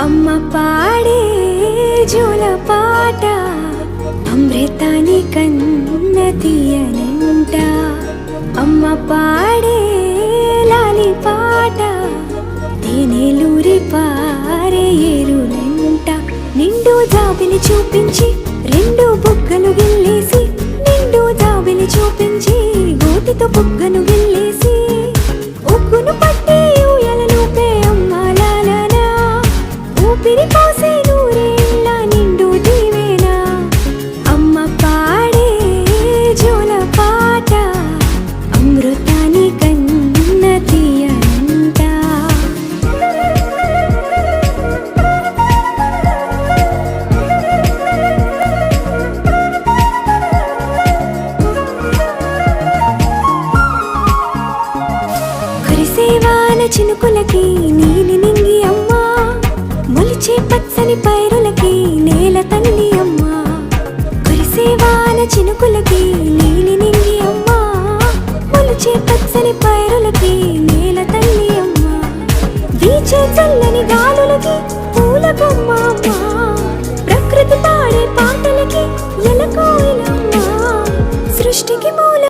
అమ్మ పాడే జోల పాట అమృతాని కన్న తీయనంట. అమ్మ పాడే లాలి పాట తేనెలూరి పారే ఏరులంట. నిండు జాబిలి చూపించి రెండు బుగ్గలు గిల్లేసి, నిండు జాబిలి చూపించి గోటితో బుగ్గను గిల్లేసి, ఉగ్గును పట్టి ఊయలలూపే అమ్మ లాలనా, ఊపిరి పోసే నూరేళ్ళ నిండు దీవెనా. అమ్మ పాడే జోల పాట అమృతాని కన్న తీయనంట. కురిసేవాన చినుకులకి నీలి నింగి అమ్మ, మొలిచే పచ్చని పైరులకి నేల తల్లి అమ్మ. కురిసేవాన చినుకులకి నీలి నింగి అమ్మ, మొలిచే పచ్చని పైరులకి నేల తల్లి అమ్మ. వీచే చల్లని గాలులకి పూల బొమ్మ